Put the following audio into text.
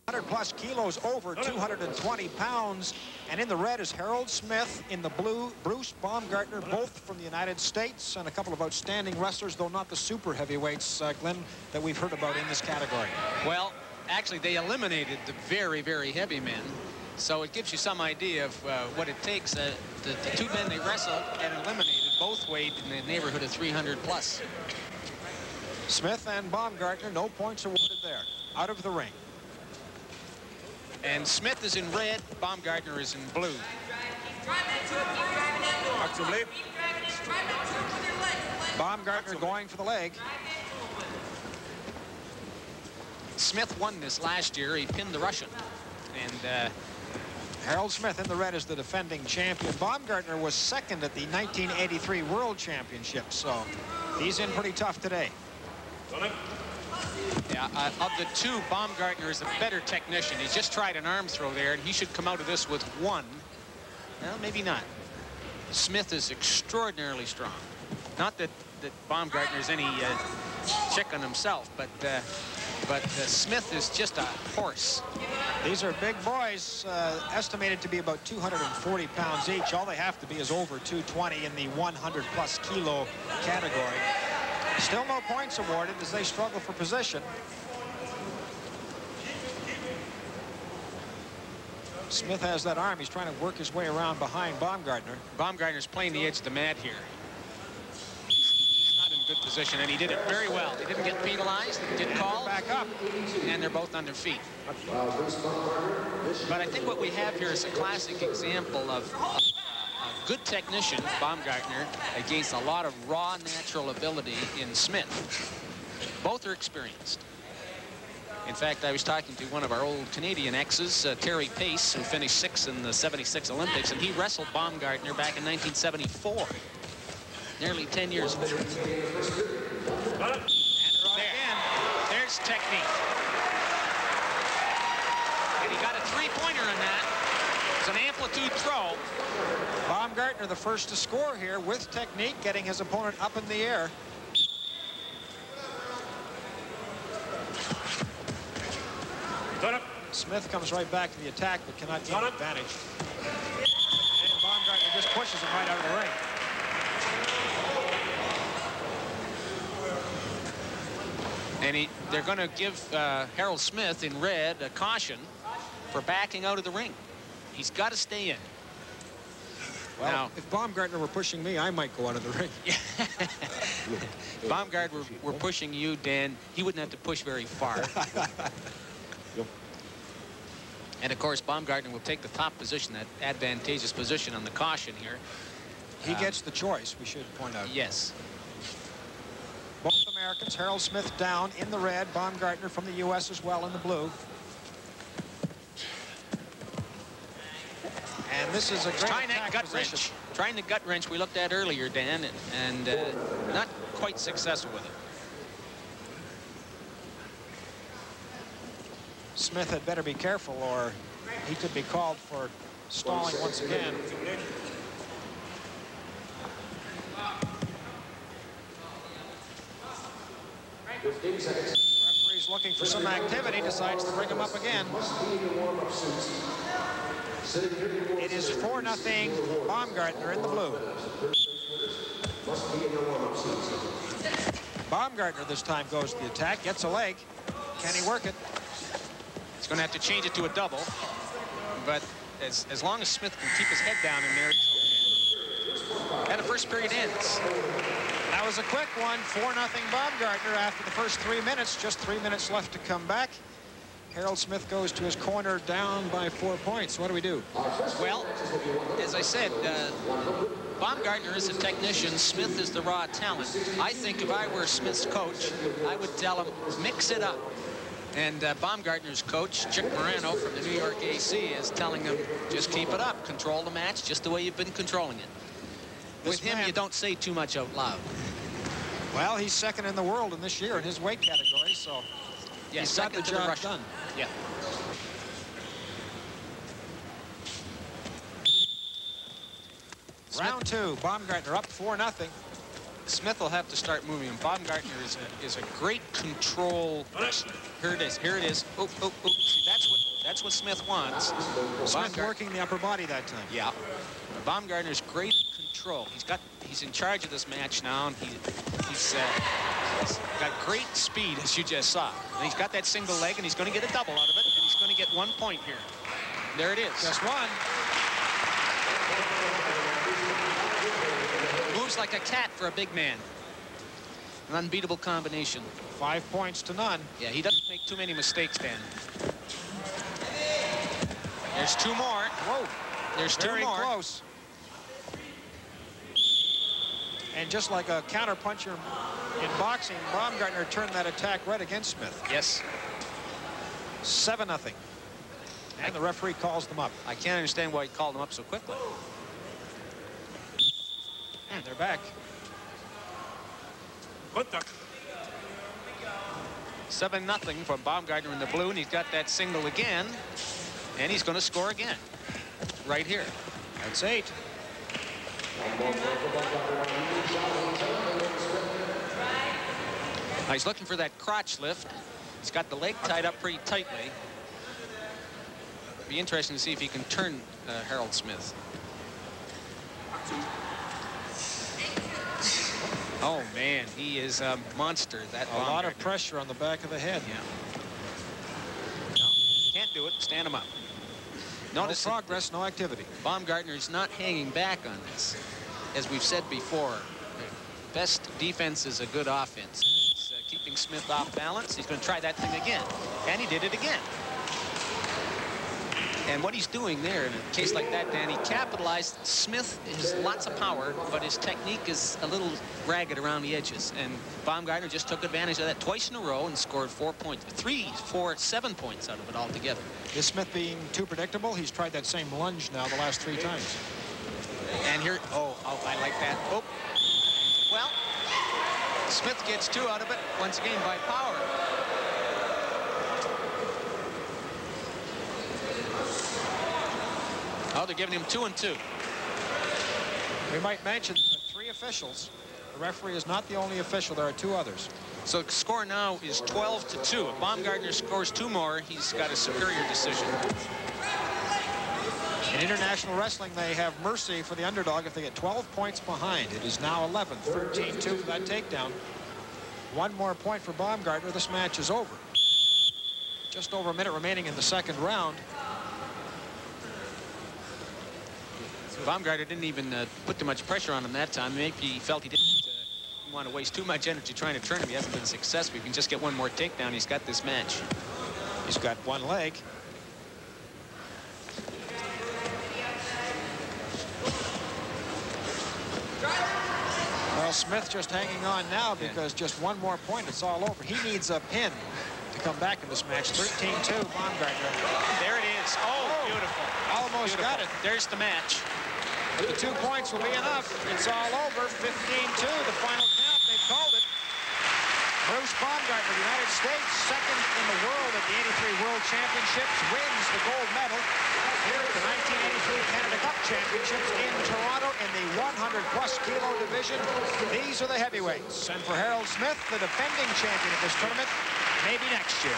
100+ kilos, over 220 pounds. And in the red is Harold Smith. In the blue, Bruce Baumgartner, both from the United States, and a couple of outstanding wrestlers, though not the super heavyweights, Glenn, that we've heard about in this category. Well, actually, they eliminated the very, very heavy men. So it gives you some idea of what it takes. The two men they wrestled and eliminated both weighed in the neighborhood of 300+. Smith and Baumgartner, no points awarded there. Out of the ring. And Smith is in red, Baumgartner is in blue. Baumgartner going for the leg. Smith won this last year. He pinned the Russian. And Harold Smith in the red is the defending champion. Baumgartner was second at the 1983 World Championship, so he's in pretty tough today. Yeah, of the two, Baumgartner is the better technician. He's just tried an arm throw there, and he should come out of this with one. Well, maybe not. Smith is extraordinarily strong. Not that Baumgartner is any chick on himself, but Smith is just a horse. These are big boys, estimated to be about 240 pounds each. All they have to be is over 220 in the 100+ kilo category. Still no points awarded as they struggle for position. Smith has that arm. He's trying to work his way around behind Baumgartner. Baumgartner's playing the edge of the mat here. He's not in good position, and he did it very well. He didn't get penalized, he didn't call. Back up. And they're both on their feet. But I think what we have here is a classic example of a good technician, Baumgartner, against a lot of raw natural ability in Smith. Both are experienced. In fact, I was talking to one of our old Canadian exes, Terry Pace, who finished 6th in the '76 Olympics, and he wrestled Baumgartner back in 1974. Nearly 10 years ago. And there's technique. And he got a three-pointer on that. It's an amplitude throw. Baumgartner, the first to score here with technique, getting his opponent up in the air. Smith comes right back to the attack, but cannot gain advantage. And Baumgartner just pushes him right out of the ring. And they're going to give Harold Smith in red a caution for backing out of the ring. He's got to stay in. Well, now, if Baumgartner were pushing me, I might go out of the ring. If Baumgartner were pushing you, Dan, he wouldn't have to push very far. And of course, Baumgartner will take the top position, that advantageous position on the caution here. He gets the choice, we should point out. Yes. Both Americans, Harold Smith down in the red, Baumgartner from the U.S. as well in the blue. And this is a great trying that gut position. wrench. Trying the gut wrench we looked at earlier, Dan, and not quite successful with it. Smith had better be careful, or he could be called for stalling once again. Referee's looking for some activity, decides to bring him up again. It is 4-0 Baumgartner in the blue. Baumgartner this time goes to the attack, gets a leg. Can he work it? He's going to have to change it to a double. But as long as Smith can keep his head down in there, and the first period ends. That was a quick one. 4-0 Baumgartner after the first 3 minutes. Just 3 minutes left to come back. Harold Smith goes to his corner down by 4 points. What do we do? Well, as I said, Baumgartner is a technician. Smith is the raw talent. I think if I were Smith's coach, I would tell him, mix it up. And Baumgartner's coach, Chick Morano from the New York AC, is telling him, just keep it up. Control the match just the way you've been controlling it. With him, you don't say too much out loud. Well, he's second in the world in this year in his weight category, so yeah, he's got the job done. Yeah. Round two, Baumgartner up 4-0. Smith will have to start moving him. Baumgartner is a great control wrestler. Here it is. Here it is. Oh, oh, oh. See, that's what Smith wants. Smith working the upper body that time. Yeah. Baumgartner's great control. He's in charge of this match now, and he's got great speed, as you just saw. And he's got that single leg, and he's going to get a double out of it, and he's going to get 1 point here. There it is. Just one. Moves like a cat for a big man. An unbeatable combination. 5 points to none. Yeah, he doesn't make too many mistakes, Dan. There's 2 more. Whoa. There's 2 more. Very close. And just like a counterpuncher in boxing, Baumgartner turned that attack right against Smith. Yes. 7-0. And the referee calls them up. I can't understand why he called them up so quickly. And they're back. 7-0 from Baumgartner in the blue, and he's got that single again. And he's going to score again. Right here. That's 8. Now he's looking for that crotch lift. He's got the leg tied up pretty tightly. Be interesting to see if he can turn Harold Smith. Oh man, he is a monster. That a lot of pressure on the back of the head. Yeah. No, can't do it. Stand him up. Notice no progress, no activity. Baumgartner is not hanging back on this. As we've said before, best defense is a good offense. It's, keeping Smith off balance. He's going to try that thing again. And he did it again. And what he's doing there in a case like that, Dan, he capitalized. Smith has lots of power, but his technique is a little ragged around the edges. And Baumgartner just took advantage of that twice in a row and scored 4 points. 7 points out of it altogether. Is Smith being too predictable? He's tried that same lunge now the last 3 times. And here, oh, I like that. Oh, well, Smith gets 2 out of it, once again by power. Oh, they're giving him 2 and 2. We might mention 3 officials. The referee is not the only official. There are 2 others. So the score now is 12-2. If Baumgartner scores 2 more, he's got a superior decision. In international wrestling, they have mercy for the underdog if they get 12 points behind. It is now 11, 13-2 for that takedown. 1 more point for Baumgartner. This match is over. Just over a minute remaining in the 2nd round. Baumgartner didn't even put too much pressure on him that time. Maybe he felt he didn't want to waste too much energy trying to turn him. He hasn't been successful. If he can just get 1 more takedown, he's got this match. He's got 1 leg. Well, Smith just hanging on now because just 1 more point, it's all over. He needs a pin to come back in this match. 13-2, Baumgartner. There it is. Oh, beautiful. Almost got it. There's the match. But the 2 points will be enough. It's all over. 15-2, the final count. They've called it. Bruce Baumgartner, United States, 2nd in the world at the 83 World Championships, wins the gold medal here at the 1983 Canada Cup Championships in Toronto in the 100-plus kilo division. These are the heavyweights. And for Harold Smith, the defending champion of this tournament, maybe next year.